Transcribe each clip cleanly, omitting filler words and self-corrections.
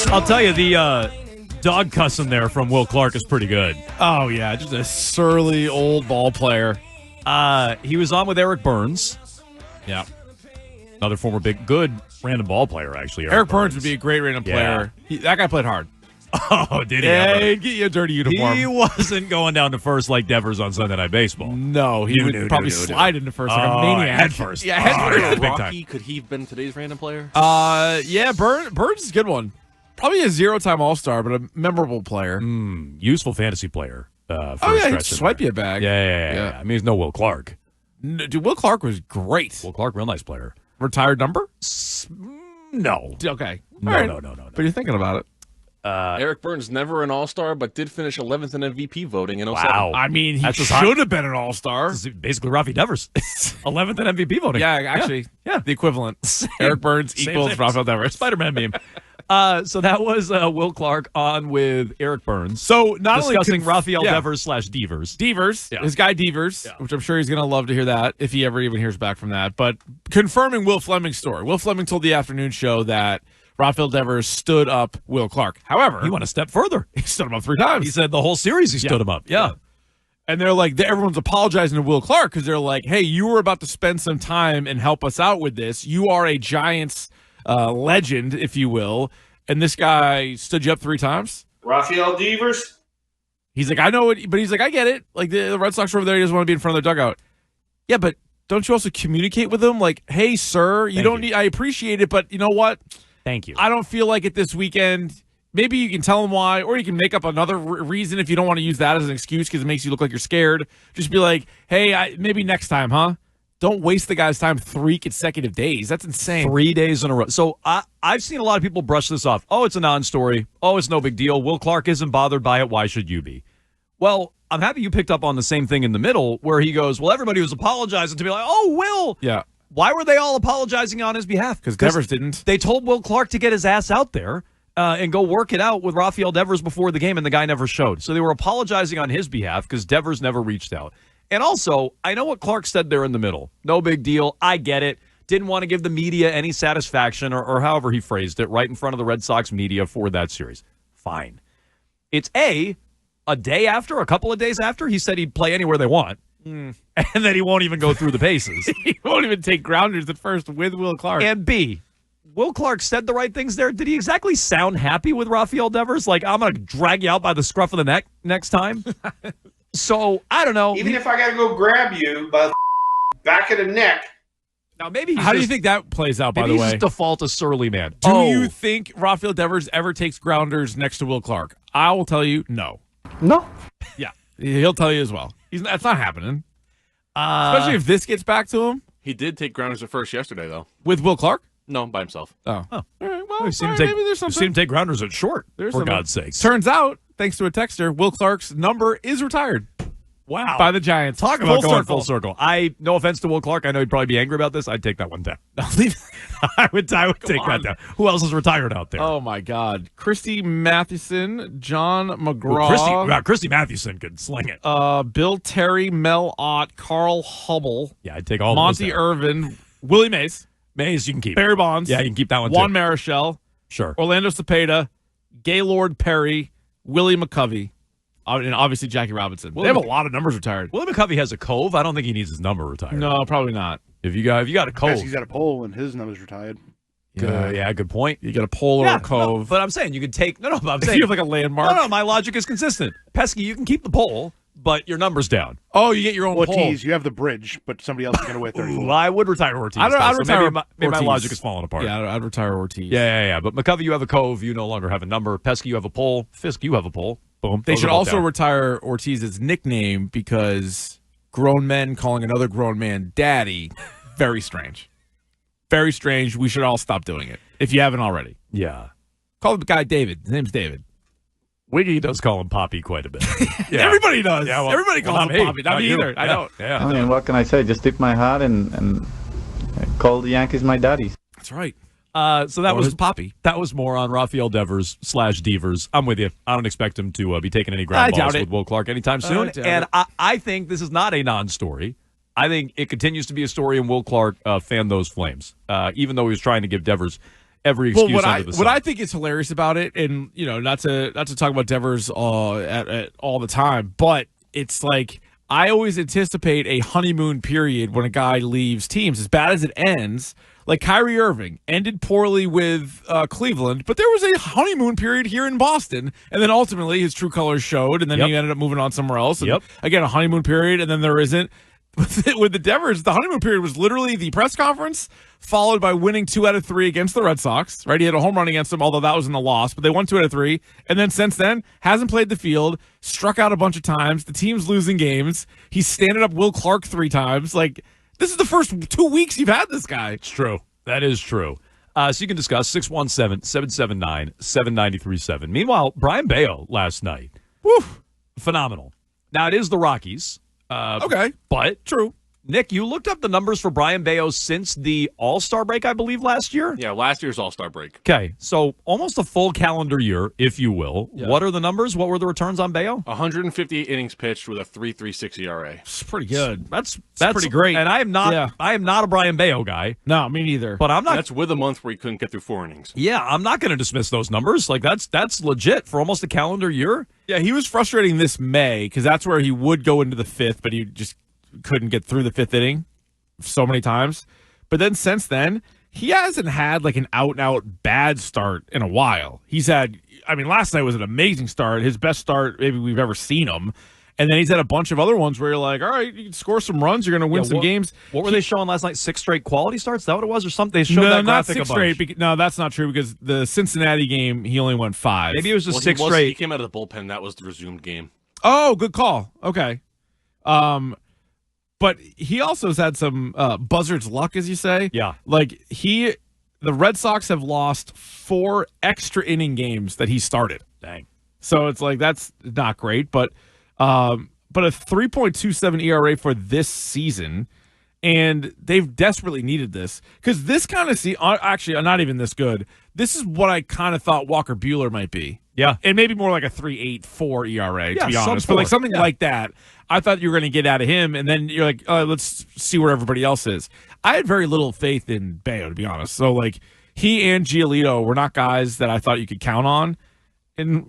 I'll tell you, the dog cussing there from Will Clark is pretty good. Oh, yeah, just a surly old ball player. He was on with Eric Burns. Yeah. Another former good random ball player, actually. Eric Burns would be a great random player. That guy played hard. Oh, did he? Yeah, he'd get you a dirty uniform. He wasn't going down to first like Devers on Sunday Night Baseball. No, he would probably slide into first like a maniac. Head first. Yeah, head first. Big Rocky, could he have been today's random player? Yeah, Burns is a good one. Probably a zero-time All-Star, but a memorable player. Useful fantasy player. He'd swipe you a bag. Yeah. I mean, he's no Will Clark. No, dude, Will Clark was great. Will Clark, real nice player. Retired number? No. Okay. No. But you're thinking about it. Eric Burns, never an All-Star, but did finish 11th in MVP voting in 07. Wow. I mean, he should have been an All-Star. This is basically Rafi Devers. 11th in MVP voting. Yeah, actually. Yeah. The equivalent. Eric Burns equals Rafael Devers. Spider-Man meme. So that was Will Clark on with Eric Burns. So not discussing only Rafael Devers / Devers. His guy Devers, which I'm sure he's going to love to hear that if he ever even hears back from that. But confirming Will Fleming's story. Will Fleming told the afternoon show that Rafael Devers stood up Will Clark. However, he went a step further. He stood him up 3 times. He said the whole series he stood him up. Yeah. And they're like, everyone's apologizing to Will Clark because they're like, hey, you were about to spend some time and help us out with this. You are a Giants legend, if you will. And this guy stood you up 3 times? Rafael Devers? He's like, I know it, but he's like, I get it. Like, the Red Sox are over there. He doesn't want to be in front of their dugout. Yeah, but don't you also communicate with them? Like, hey, sir, I appreciate it, but you know what? Thank you. I don't feel like it this weekend. Maybe you can tell him why, or you can make up another reason if you don't want to use that as an excuse because it makes you look like you're scared. Just be like, hey, maybe next time, huh? Don't waste the guy's time 3 consecutive days. That's insane. 3 days in a row. So I've seen a lot of people brush this off. Oh, it's a non-story. Oh, it's no big deal. Will Clark isn't bothered by it. Why should you be? Well, I'm happy you picked up on the same thing in the middle where he goes, well, everybody was apologizing to be like, oh, Will. Yeah. Why were they all apologizing on his behalf? Because Devers didn't. They told Will Clark to get his ass out there and go work it out with Rafael Devers before the game, and the guy never showed. So they were apologizing on his behalf because Devers never reached out. And also, I know what Clark said there in the middle. No big deal. I get it. Didn't want to give the media any satisfaction or however he phrased it right in front of the Red Sox media for that series. Fine. It's a day after, a couple of days after, he said he'd play anywhere they want. And that he won't even go through the paces. He won't even take grounders at first with Will Clark. And B, Will Clark said the right things there. Did he exactly sound happy with Rafael Devers? Like, I'm going to drag you out by the scruff of the neck next time? So, I don't know. Even if I got to go grab you by the back of the neck. Now, maybe How do you think that plays out, by the way? Maybe he's just default a surly man. Do you think Rafael Devers ever takes grounders next to Will Clark? I will tell you, no. No. Yeah, he'll tell you as well. That's not happening. Especially if this gets back to him. He did take grounders at first yesterday, though. With Will Clark? No, by himself. Oh. All right, well, We've seen maybe there's something. Seen him take grounders at short, There's for something. God's sakes. Turns out, thanks to a texter, Will Clark's number is retired. Wow. By the Giants. Talk about going full circle. No offense to Will Clark. I know he'd probably be angry about this. I'd take that one down. I would take that down. Who else is retired out there? Oh, my God. Christy Mathewson, John McGraw. Christy Mathewson could sling it. Bill Terry, Mel Ott, Carl Hubble. Yeah, I'd take all Monty those Irvin, Willie Mays. Mays, you can keep. Barry Bonds. Yeah, you can keep that one Juan too. Marichal. Sure. Orlando Cepeda, Gaylord Perry, Willie McCovey, and obviously Jackie Robinson. They have a lot of numbers retired. Willie McCovey has a cove. I don't think he needs his number retired. No, probably not. If you got a cove. He's got a pole and his number's retired. Yeah, good point. You got a pole or a cove. No, but I'm saying you could take. No, but I'm saying you have like a landmark. No, my logic is consistent. Pesky, you can keep the pole, but your number's down. Oh, you get your own pole. Ortiz, you have the bridge, but somebody else is going to wear 34. Well, I would retire Ortiz. I'd retire maybe my Ortiz. logic is falling apart. Yeah, I'd retire Ortiz. Yeah. But McCovey, you have a cove. You no longer have a number. Pesky, you have a pole. Fisk, you have a pole. Boom. They Those should are both also down. retire Ortiz's nickname because grown men calling another grown man daddy, very strange. Very strange. We should all stop doing it if you haven't already. Yeah. Call the guy David. His name's David. Wiggy does call him Poppy quite a bit. Yeah. Everybody does. Yeah, well, Everybody calls not him me. Poppy. Not Not me you. either. I Yeah. don't. Yeah. I mean, what can I say? Just tip my hat and call the Yankees my daddies. That's right. So that was Poppy. That was more on Rafael Devers / Devers. I'm with you. I don't expect him to be taking any ground I doubt balls it. with Will Clark anytime soon. doubt And it. I think this is not a non-story. I think it continues to be a story, and Will Clark fanned those flames, even though he was trying to give Devers every excuse under the sun. What I think is hilarious about it, and not to talk about Devers at all the time, but it's like I always anticipate a honeymoon period when a guy leaves teams. As bad as it ends, like Kyrie Irving ended poorly with Cleveland, but there was a honeymoon period here in Boston, and then ultimately his true colors showed, and then he ended up moving on somewhere else. And again, a honeymoon period, and then there isn't. With the Devers, the honeymoon period was literally the press conference, followed by winning 2 out of 3 against the Red Sox. Right, he had a home run against them, although that was in the loss. But they won 2 out of 3, and then since then hasn't played the field, struck out a bunch of times. The team's losing games. He's standing up Will Clark 3 times. Like, this is the first 2 weeks you've had this guy. It's true. That is true. So you can discuss 617-779-7937. Meanwhile, Brayan Bello last night, phenomenal. Now it is the Rockies. Okay. But true. Nick, you looked up the numbers for Brayan Bello since the All-Star break, I believe, last year? Yeah, last year's All-Star break. Okay, so almost a full calendar year, if you will. Yeah. What are the numbers? What were the returns on Bello? 158 innings pitched with a 3.36 ERA. It's pretty good. That's pretty great. And I am not a Brayan Bello guy. No, me neither. But I'm not. That's with a month where he couldn't get through 4 innings. Yeah, I'm not going to dismiss those numbers. Like that's legit for almost a calendar year. Yeah, he was frustrating this May because that's where he would go into the 5th, but he just couldn't get through the 5th inning so many times. But then since then, he hasn't had like an out-and-out bad start in a while. He's had, last night was an amazing start, his best start maybe we've ever seen him. And then he's had a bunch of other ones where you're like, all right, you can score some runs, you're going to win some games. What were they showing last night? 6 straight quality starts? Is that what it was or something? They showed that graphic not 6 straight. No, that's not true because the Cincinnati game, he only won 5. Maybe it was just 6 straight. He came out of the bullpen. That was the resumed game. Oh, good call. Okay. But he also has had some buzzard's luck, as you say. Yeah. Like, the Red Sox have lost 4 extra inning games that he started. Dang. So it's like, that's not great. But a 3.27 ERA for this season, and they've desperately needed this. Because this kind of actually, not even this good. This is what I kind of thought Walker Buehler might be. Yeah. And maybe more like a 3.84 ERA, to be honest. But like something like that, I thought you were going to get out of him, and then you're like, let's see where everybody else is. I had very little faith in Bello, to be honest. So, like, he and Giolito were not guys that I thought you could count on. And,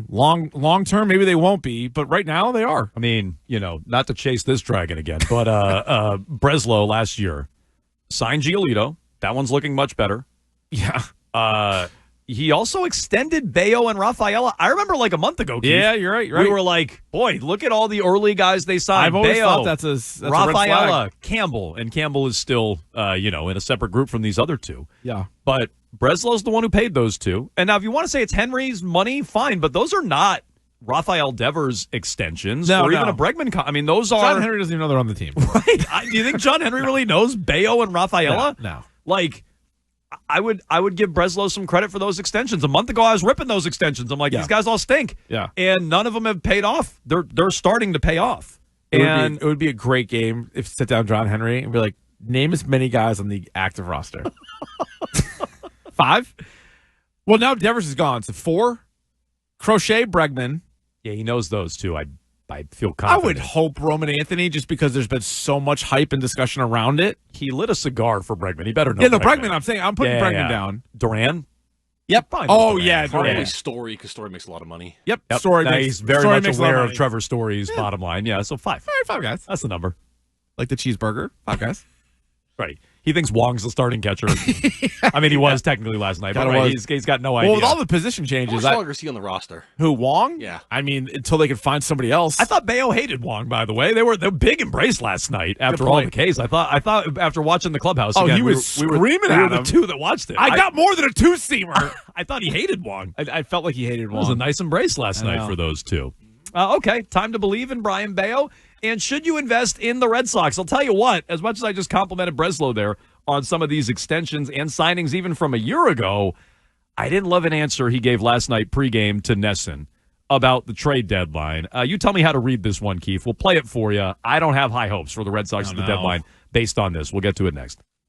long term, maybe they won't be, but right now they are. Not to chase this dragon again, but Breslow last year signed Giolito. That one's looking much better. Yeah. He also extended Bello and Rafaela. I remember like a month ago, Keith, yeah, you're right. We were like, boy, look at all the early guys they signed. I've always Bello, thought that's a Rafaela, Campbell. And Campbell is still, in a separate group from these other 2. Yeah. But Breslow's the one who paid those 2. And now if you want to say it's Henry's money, fine. But those are not Rafael Devers extensions or even a Bregman. Those are. John Henry doesn't even know they're on the team. Right. Do you think John Henry really knows Bello and Rafaela? No. Like, I would give Breslow some credit for those extensions. A month ago, I was ripping those extensions. I'm like, these guys all stink. Yeah. And none of them have paid off. They're starting to pay off. It would be a great game if you sit down John Henry and be like, name as many guys on the active roster. 5? Well, now Devers is gone. So 4. Crochet, Bregman. Yeah, he knows those 2. I feel confident. I would hope Roman Anthony, just because there's been so much hype and discussion around it. He lit a cigar for Bregman. He better know. Yeah, no, Bregman. I'm putting Bregman down. Duran? Yep. Duran. Probably Story, because Story makes a lot of money. Yep. He's very much aware of Trevor Story's bottom line. Yeah, so 5. All right, 5 guys. That's the number. Like the cheeseburger. 5 guys. Right. He thinks Wong's the starting catcher. He was technically last night, but he's got no idea. Well, with all the position changes. How much longer is he on the roster? Who, Wong? Yeah. Until they can find somebody else. I thought Bello hated Wong, by the way. They were big embrace last night after all the case. I thought after watching the clubhouse again, he was screaming at him. We were the 2 that watched it. I got more than a 2-seamer. I thought he hated Wong. I felt like he hated Wong. It was a nice embrace last night for those 2. Okay, time to believe in Brayan Bello. And should you invest in the Red Sox? I'll tell you what, as much as I just complimented Breslow there on some of these extensions and signings even from a year ago, I didn't love an answer he gave last night pregame to Nesson about the trade deadline. You tell me how to read this one, Keith. We'll play it for you. I don't have high hopes for the Red Sox at the deadline based on this. We'll get to it next.